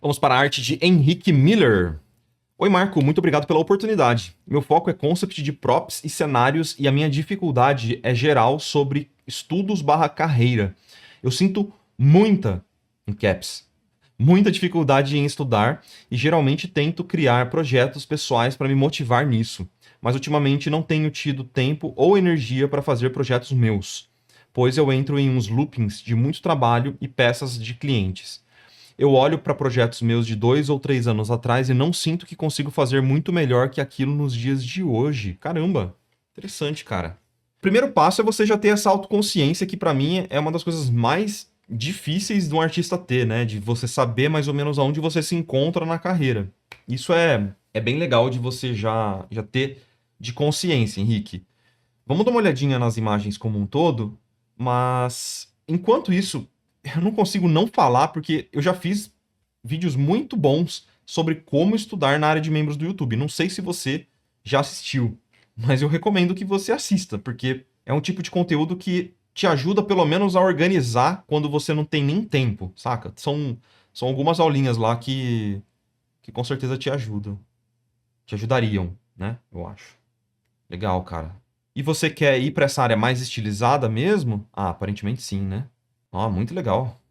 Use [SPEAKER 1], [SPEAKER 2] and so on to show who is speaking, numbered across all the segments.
[SPEAKER 1] Vamos para a arte de Henrique Miller. Oi, Marco, muito obrigado pela oportunidade. Meu foco é concept de props e cenários e a minha dificuldade é geral sobre estudos/carreira. Eu sinto em caps, muita dificuldade em estudar e geralmente tento criar projetos pessoais para me motivar nisso, mas ultimamente não tenho tido tempo ou energia para fazer projetos meus, pois eu entro em uns loopings de muito trabalho e peças de clientes. Eu olho para projetos meus de 2 ou 3 anos atrás e não sinto que consigo fazer muito melhor que aquilo nos dias de hoje. Caramba, interessante, cara. Primeiro passo é você já ter essa autoconsciência, que para mim é uma das coisas mais difíceis de um artista ter, né? De você saber mais ou menos aonde você se encontra na carreira. Isso é bem legal de você já ter de consciência, Henrique. Vamos dar uma olhadinha nas imagens como um todo, mas enquanto isso, eu não consigo não falar porque eu já fiz vídeos muito bons sobre como estudar na área de membros do YouTube. Não sei se você já assistiu, mas eu recomendo que você assista, porque é um tipo de conteúdo que te ajuda pelo menos a organizar quando você não tem nem tempo, saca? São algumas aulinhas lá que com certeza te ajudam. Te ajudariam, né? Eu acho. Legal, cara. E você quer ir para essa área mais estilizada mesmo? Ah, aparentemente sim, né? Ah, muito legal.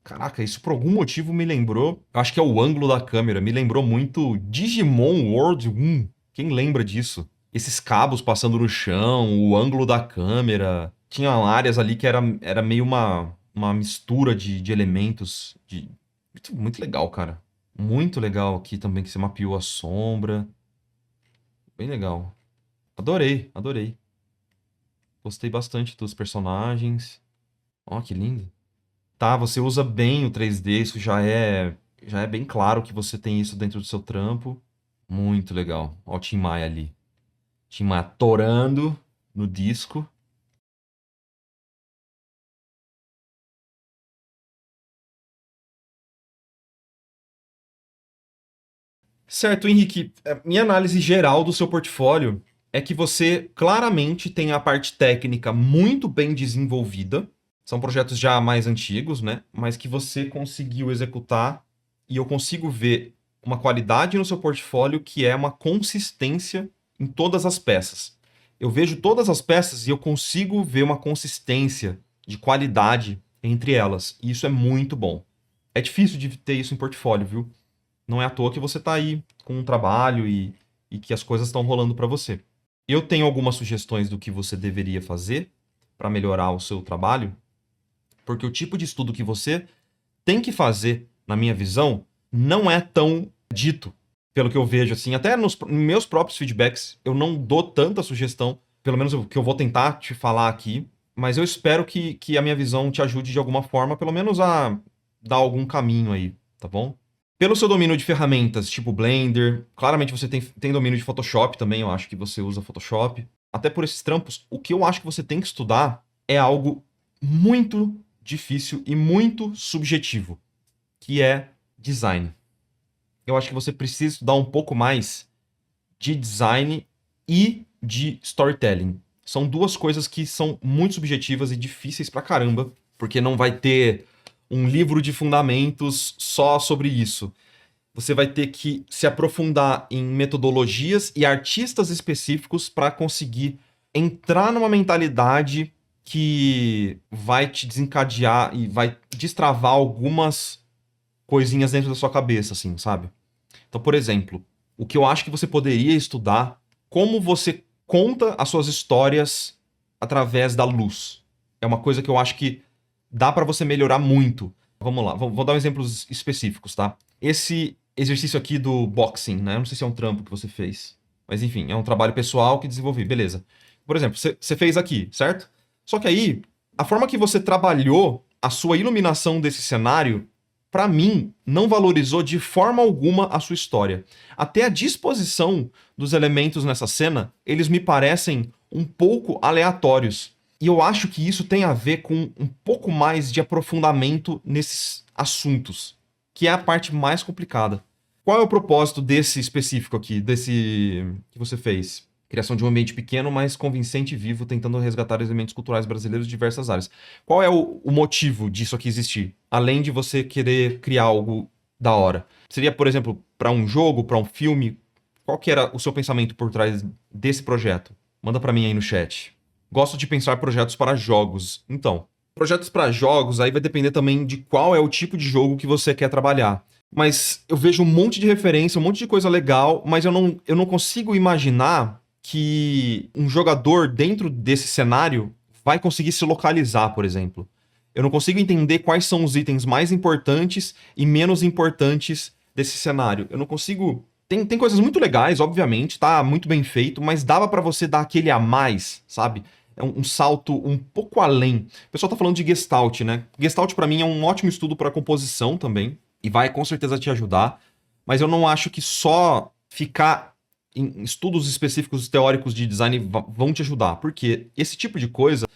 [SPEAKER 1] Caraca, isso por algum motivo me lembrou. Eu acho que é o ângulo da câmera. Me lembrou muito Digimon World 1. Quem lembra disso? Esses cabos passando no chão, o ângulo da câmera. Tinha áreas ali que era meio uma mistura de elementos. Muito legal, cara. Muito legal aqui também que você mapeou a sombra. Bem legal. Adorei, adorei. Gostei bastante dos personagens. Ó, que lindo. Tá, você usa bem o 3D, isso já é bem claro que você tem isso dentro do seu trampo. Muito legal. Ó o Tim Maia ali. Tim Maia torando no disco. Certo, Henrique. Minha análise geral do seu portfólio é que você claramente tem a parte técnica muito bem desenvolvida. São projetos já mais antigos, né? Mas que você conseguiu executar e eu consigo ver uma qualidade no seu portfólio que é uma consistência em todas as peças. Eu vejo todas as peças e eu consigo ver uma consistência de qualidade entre elas. E isso é muito bom. É difícil de ter isso em portfólio, viu? Não é à toa que você está aí com um trabalho e que as coisas estão rolando para você. Eu tenho algumas sugestões do que você deveria fazer para melhorar o seu trabalho, porque o tipo de estudo que você tem que fazer, na minha visão, não é tão dito, pelo que eu vejo, assim. Até nos meus próprios feedbacks, eu não dou tanta sugestão, pelo menos o que eu vou tentar te falar aqui, mas eu espero que a minha visão te ajude de alguma forma, pelo menos a dar algum caminho aí, tá bom? Pelo seu domínio de ferramentas, tipo Blender, claramente você tem domínio de Photoshop também, eu acho que você usa Photoshop. Até por esses trampos, o que eu acho que você tem que estudar é algo muito difícil e muito subjetivo, que é design. Eu acho que você precisa estudar um pouco mais de design e de storytelling. São duas coisas que são muito subjetivas e difíceis pra caramba, porque não vai ter um livro de fundamentos só sobre isso. Você vai ter que se aprofundar em metodologias e artistas específicos para conseguir entrar numa mentalidade que vai te desencadear e vai destravar algumas coisinhas dentro da sua cabeça, assim, sabe? Então, por exemplo, o que eu acho que você poderia estudar, como você conta as suas histórias através da luz. É uma coisa que eu acho que dá para você melhorar muito. Vamos lá, vou dar exemplos específicos, tá? Esse exercício aqui do boxing, né? Eu não sei se é um trampo que você fez. Mas enfim, é um trabalho pessoal que desenvolvi, beleza. Por exemplo, você fez aqui, certo? Só que aí, a forma que você trabalhou a sua iluminação desse cenário, pra mim, não valorizou de forma alguma a sua história. Até a disposição dos elementos nessa cena, eles me parecem um pouco aleatórios. E eu acho que isso tem a ver com um pouco mais de aprofundamento nesses assuntos, que é a parte mais complicada. Qual é o propósito desse específico aqui, desse que você fez? Criação de um ambiente pequeno, mas convincente e vivo, tentando resgatar elementos culturais brasileiros de diversas áreas. Qual é o motivo disso aqui existir? Além de você querer criar algo da hora. Seria, por exemplo, para um jogo, para um filme? Qual que era o seu pensamento por trás desse projeto? Manda para mim aí no chat. Gosto de pensar projetos para jogos. Então, projetos para jogos aí vai depender também de qual é o tipo de jogo que você quer trabalhar. Mas eu vejo um monte de referência, um monte de coisa legal, mas eu não consigo imaginar que um jogador dentro desse cenário vai conseguir se localizar, por exemplo. Eu não consigo entender quais são os itens mais importantes e menos importantes desse cenário. Eu não consigo. Tem coisas muito legais, obviamente, tá muito bem feito, mas dava pra você dar aquele a mais, sabe? É um salto um pouco além. O pessoal tá falando de Gestalt, né? Gestalt pra mim é um ótimo estudo pra composição também e vai com certeza te ajudar, mas eu não acho que só ficar em estudos específicos teóricos de design vão te ajudar, porque esse tipo de coisa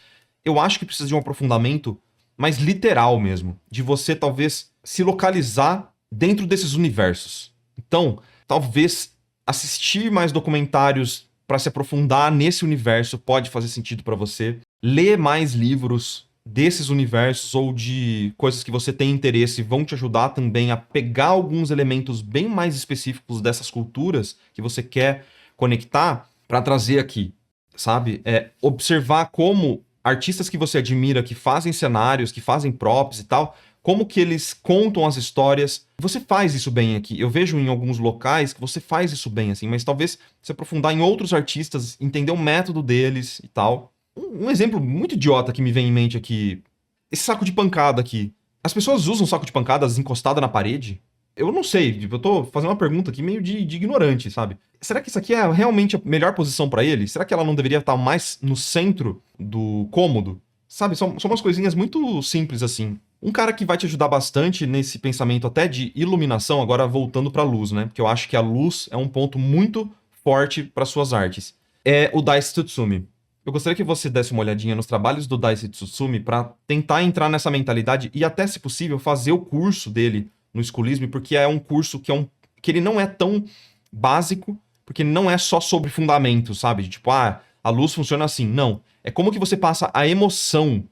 [SPEAKER 1] eu acho que precisa de um aprofundamento mais literal mesmo, de você talvez se localizar dentro desses universos. Então, talvez assistir mais documentários para se aprofundar nesse universo pode fazer sentido para você. Ler mais livros desses universos ou de coisas que você tem interesse vão te ajudar também a pegar alguns elementos bem mais específicos dessas culturas que você quer conectar para trazer aqui, sabe? Observar como artistas que você admira, que fazem cenários, que fazem props e tal, como que eles contam as histórias. Você faz isso bem aqui. Eu vejo em alguns locais que você faz isso bem, assim, mas talvez se aprofundar em outros artistas, entender o método deles e tal. Um exemplo muito idiota que me vem em mente aqui, esse saco de pancada aqui. As pessoas usam saco de pancadas encostado na parede? Eu não sei, tipo, eu tô fazendo uma pergunta aqui meio de ignorante, sabe? Será que isso aqui é realmente a melhor posição pra ele? Será que ela não deveria estar mais no centro do cômodo? Sabe, são umas coisinhas muito simples assim. Um cara que vai te ajudar bastante nesse pensamento até de iluminação, agora voltando pra luz, né? Porque eu acho que a luz é um ponto muito forte para suas artes. É o Daisu Tsutsumi. Eu gostaria que você desse uma olhadinha nos trabalhos do Daisu Tsutsumi para tentar entrar nessa mentalidade e até, se possível, fazer o curso dele no Schoolism, porque é um curso que ele não é tão básico, porque não é só sobre fundamentos, sabe? Tipo, a luz funciona assim. Não. É como que você passa a emoção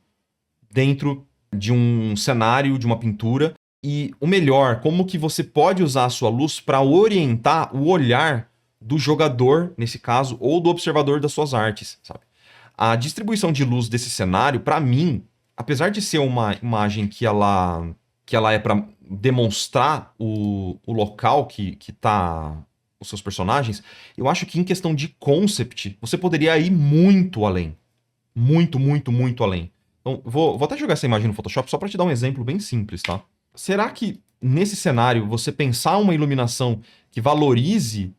[SPEAKER 1] dentro de um cenário, de uma pintura. E o melhor, como que você pode usar a sua luz para orientar o olhar do jogador, nesse caso, ou do observador das suas artes, sabe? A distribuição de luz desse cenário, para mim, apesar de ser uma imagem que ela é para demonstrar o local que tá os seus personagens, eu acho que em questão de concept, você poderia ir muito além. Muito, muito, muito além. Então, vou até jogar essa imagem no Photoshop só para te dar um exemplo bem simples, tá? Será que nesse cenário você pensar uma iluminação que valorize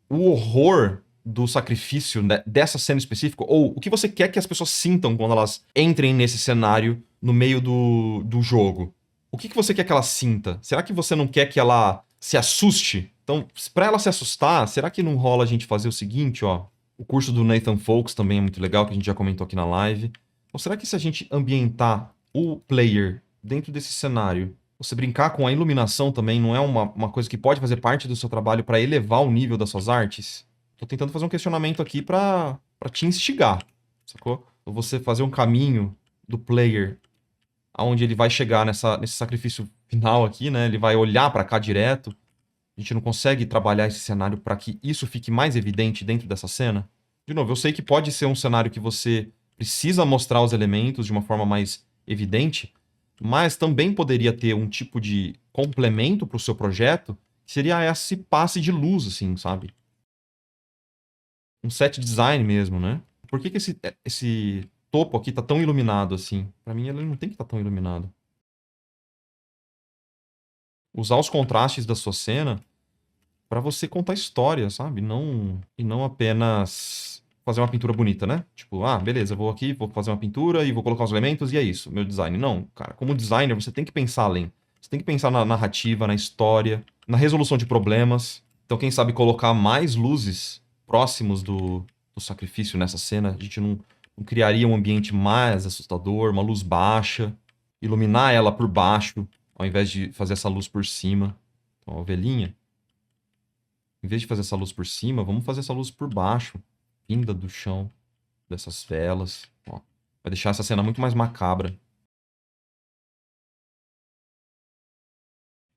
[SPEAKER 1] o horror do sacrifício dessa cena específica, ou o que você quer que as pessoas sintam quando elas entrem nesse cenário no meio do jogo? O que você quer que ela sinta? Será que você não quer que ela se assuste? Então, pra ela se assustar, será que não rola a gente fazer o seguinte, ó? O curso do Nathan Folks também é muito legal, que a gente já comentou aqui na live. Ou será que se a gente ambientar o player dentro desse cenário, você brincar com a iluminação também não é uma coisa que pode fazer parte do seu trabalho para elevar o nível das suas artes? Tô tentando fazer um questionamento aqui para te instigar, sacou? Ou você fazer um caminho do player aonde ele vai chegar nesse sacrifício final aqui, né? Ele vai olhar para cá direto. A gente não consegue trabalhar esse cenário para que isso fique mais evidente dentro dessa cena? De novo, eu sei que pode ser um cenário que você precisa mostrar os elementos de uma forma mais evidente, mas também poderia ter um tipo de complemento para o seu projeto, que seria esse passe de luz, assim, sabe? Um set design mesmo, né? Por que esse topo aqui tá tão iluminado assim? Para mim, ele não tem que estar tão iluminado. Usar os contrastes da sua cena para você contar história, sabe? E não apenas fazer uma pintura bonita, né? Tipo, beleza, eu vou aqui, vou fazer uma pintura e vou colocar os elementos e é isso, meu design. Não, cara, como designer você tem que pensar além. Você tem que pensar na narrativa, na história, na resolução de problemas. Então, quem sabe colocar mais luzes próximos do sacrifício nessa cena, a gente não criaria um ambiente mais assustador, uma luz baixa, iluminar ela por baixo, ao invés de fazer essa luz por cima. Então, a ovelhinha. Em vez de fazer essa luz por cima, vamos fazer essa luz por baixo, vinda do chão, dessas velas. Ó, vai deixar essa cena muito mais macabra.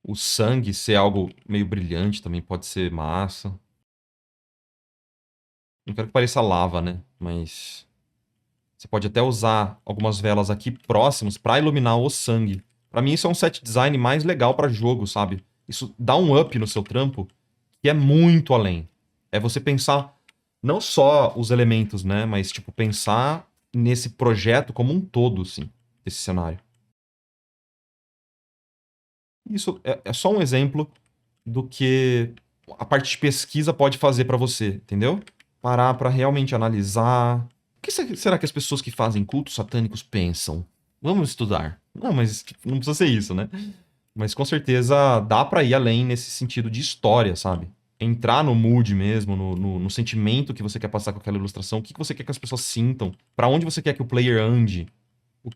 [SPEAKER 1] O sangue ser algo meio brilhante também pode ser massa. Não quero que pareça lava, né? Mas você pode até usar algumas velas aqui próximos pra iluminar o sangue. Pra mim isso é um set design mais legal pra jogo, sabe? Isso dá um up no seu trampo que é muito além. É você pensar não só os elementos, né? Mas, tipo, pensar nesse projeto como um todo, assim, desse cenário. Isso é só um exemplo do que a parte de pesquisa pode fazer pra você, entendeu? Parar pra realmente analisar. O que será que as pessoas que fazem cultos satânicos pensam? Vamos estudar. Não, mas tipo, não precisa ser isso, né? Mas com certeza dá pra ir além nesse sentido de história, sabe? Entrar no mood mesmo, no sentimento que você quer passar com aquela ilustração, o que você quer que as pessoas sintam, pra onde você quer que o player ande,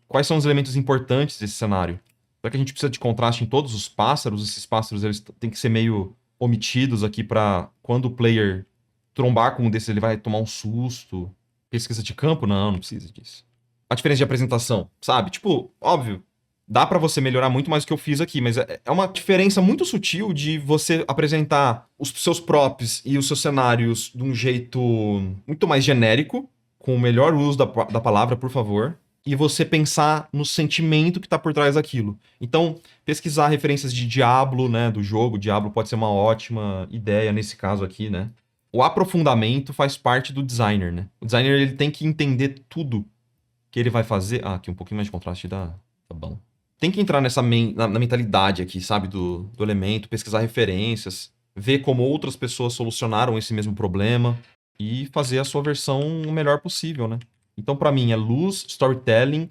[SPEAKER 1] quais são os elementos importantes desse cenário. Será que a gente precisa de contraste em todos os pássaros? Esses pássaros eles têm que ser meio omitidos aqui pra quando o player trombar com um desses ele vai tomar um susto. Pesquisa de campo? Não precisa disso. A diferença de apresentação, sabe? Tipo, óbvio, dá pra você melhorar muito mais do que eu fiz aqui, mas é uma diferença muito sutil de você apresentar os seus props e os seus cenários de um jeito muito mais genérico, com o melhor uso da palavra, por favor, e você pensar no sentimento que tá por trás daquilo. Então, pesquisar referências de Diablo, né, do jogo, Diablo pode ser uma ótima ideia nesse caso aqui, né? O aprofundamento faz parte do designer, né? O designer ele tem que entender tudo que ele vai fazer. Ah, aqui um pouquinho mais de contraste tá bom. Tem que entrar na mentalidade aqui, sabe, do elemento, pesquisar referências, ver como outras pessoas solucionaram esse mesmo problema e fazer a sua versão o melhor possível, né? Então, pra mim, é luz, storytelling.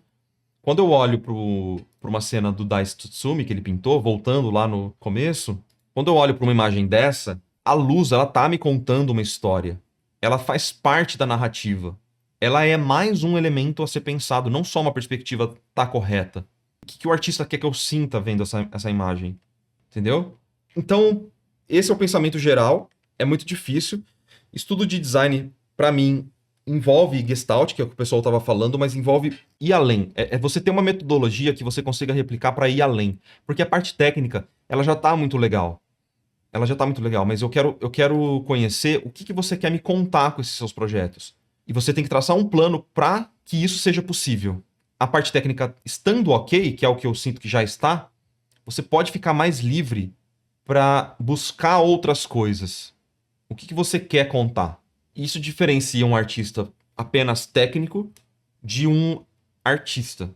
[SPEAKER 1] Quando eu olho pra uma cena do Daisu Tsutsumi que ele pintou, voltando lá no começo, quando eu olho pra uma imagem dessa, a luz, ela tá me contando uma história. Ela faz parte da narrativa. Ela é mais um elemento a ser pensado, não só uma perspectiva tá correta. O que o artista quer que eu sinta vendo essa imagem? Entendeu? Então, esse é o pensamento geral. É muito difícil. Estudo de design, pra mim, envolve Gestalt, que é o que o pessoal estava falando, mas envolve ir além. É você ter uma metodologia que você consiga replicar para ir além. Porque a parte técnica, ela já tá muito legal. Ela já tá muito legal, mas eu quero conhecer o que você quer me contar com esses seus projetos. E você tem que traçar um plano para que isso seja possível. A parte técnica estando ok, que é o que eu sinto que já está, você pode ficar mais livre para buscar outras coisas. O que você quer contar? Isso diferencia um artista apenas técnico de um artista.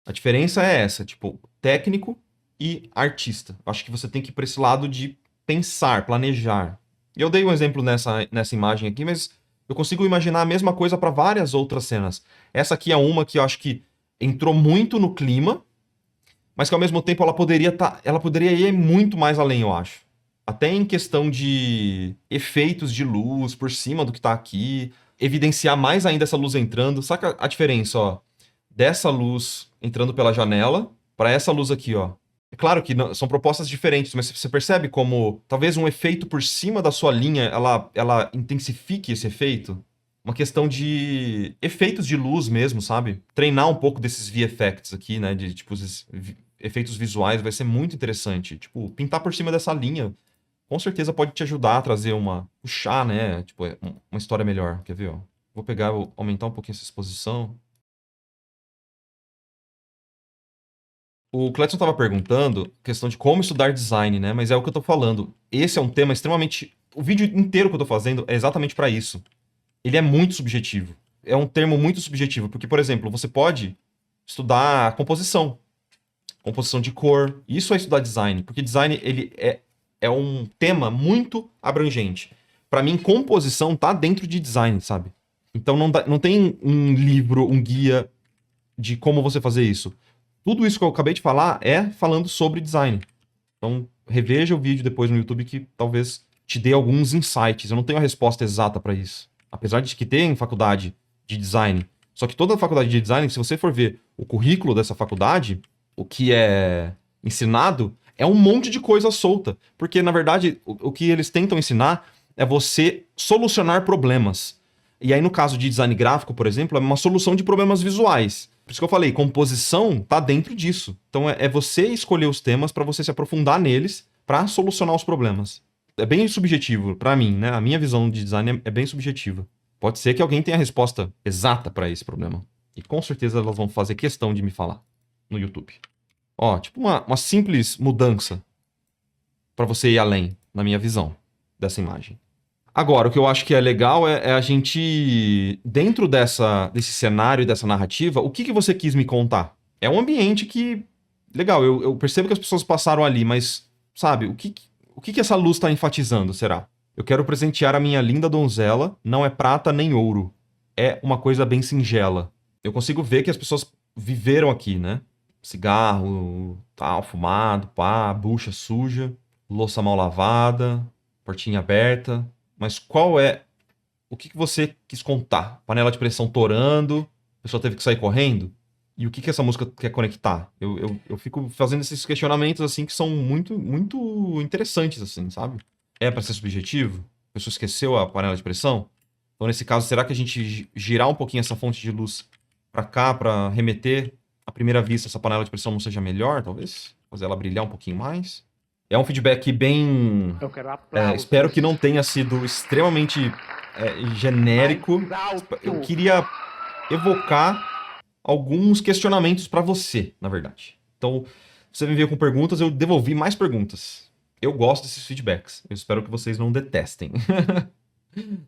[SPEAKER 1] A diferença é essa, tipo, técnico e artista. Acho que você tem que ir para esse lado de pensar, planejar. Eu dei um exemplo nessa imagem aqui, mas eu consigo imaginar a mesma coisa para várias outras cenas. Essa aqui é uma que eu acho que entrou muito no clima, mas que ao mesmo tempo ela poderia ir muito mais além, eu acho. Até em questão de efeitos de luz por cima do que tá aqui, evidenciar mais ainda essa luz entrando. Saca a diferença, ó, dessa luz entrando pela janela para essa luz aqui, ó. É claro que são propostas diferentes, mas você percebe como talvez um efeito por cima da sua linha, ela intensifique esse efeito? Uma questão de efeitos de luz mesmo, sabe? Treinar um pouco desses VFX aqui, né? De tipo, esses efeitos visuais vai ser muito interessante. Tipo, pintar por cima dessa linha, com certeza pode te ajudar a trazer puxar, né? Tipo, uma história melhor. Quer ver, ó? Vou pegar, vou aumentar um pouquinho essa exposição. O Cledson estava perguntando questão de como estudar design, né? Mas é o que eu tô falando. Esse é um tema extremamente. O vídeo inteiro que eu tô fazendo é exatamente para isso. Ele é muito subjetivo. É um termo muito subjetivo, porque, por exemplo, você pode estudar composição de cor. Isso é estudar design, porque design ele é um tema muito abrangente. Para mim, composição tá dentro de design, sabe? Então não tem um livro, um guia de como você fazer isso. Tudo isso que eu acabei de falar é falando sobre design. Então, reveja o vídeo depois no YouTube que talvez te dê alguns insights. Eu não tenho a resposta exata para isso. Apesar de que tem faculdade de design. Só que toda faculdade de design, se você for ver o currículo dessa faculdade, o que é ensinado é um monte de coisa solta. Porque, na verdade, o que eles tentam ensinar é você solucionar problemas. E aí, no caso de design gráfico, por exemplo, é uma solução de problemas visuais. Por isso que eu falei, composição tá dentro disso. Então é você escolher os temas para você se aprofundar neles pra solucionar os problemas. É bem subjetivo pra mim, né? A minha visão de design é bem subjetiva. Pode ser que alguém tenha a resposta exata pra esse problema. E com certeza elas vão fazer questão de me falar no YouTube. Ó, tipo uma simples mudança pra você ir além, na minha visão, dessa imagem. Agora, o que eu acho que é legal é a gente, dentro desse cenário e dessa narrativa, o que você quis me contar? É um ambiente que, legal, eu percebo que as pessoas passaram ali, mas, sabe, o que essa luz está enfatizando, será? Eu quero presentear a minha linda donzela, não é prata nem ouro. É uma coisa bem singela. Eu consigo ver que as pessoas viveram aqui, né? Cigarro, tal, fumado, pá, bucha suja, louça mal lavada, portinha aberta. Mas qual é. O que você quis contar? Panela de pressão torando, a pessoa teve que sair correndo? E o que essa música quer conectar? Eu fico fazendo esses questionamentos, assim, que são muito, muito interessantes, assim, sabe? É pra ser subjetivo? A pessoa esqueceu a panela de pressão? Então, nesse caso, será que a gente girar um pouquinho essa fonte de luz pra cá, pra remeter, à primeira vista, essa panela de pressão não seja melhor, talvez? Fazer ela brilhar um pouquinho mais? É um feedback bem.
[SPEAKER 2] Eu quero aplausos.
[SPEAKER 1] Espero que não tenha sido extremamente genérico.
[SPEAKER 2] Mais alto.
[SPEAKER 1] Eu queria evocar alguns questionamentos pra você, na verdade. Então, você me veio com perguntas, eu devolvi mais perguntas. Eu gosto desses feedbacks. Eu espero que vocês não detestem.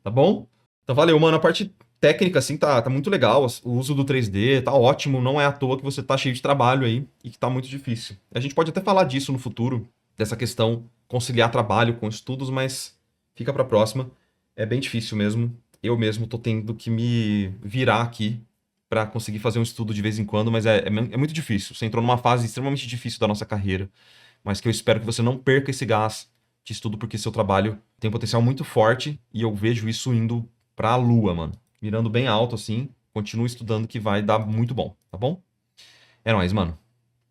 [SPEAKER 1] Tá bom? Então, valeu, mano. A parte técnica, assim, tá muito legal. O uso do 3D tá ótimo. Não é à toa que você tá cheio de trabalho aí e que tá muito difícil. A gente pode até falar disso no futuro, dessa questão, conciliar trabalho com estudos, mas fica pra próxima. É bem difícil mesmo. Eu mesmo tô tendo que me virar aqui pra conseguir fazer um estudo de vez em quando, mas é muito difícil. Você entrou numa fase extremamente difícil da nossa carreira, mas que eu espero que você não perca esse gás de estudo, porque seu trabalho tem um potencial muito forte e eu vejo isso indo pra lua, mano. Mirando bem alto, assim. Continue estudando que vai dar muito bom, tá bom? É nóis, mano.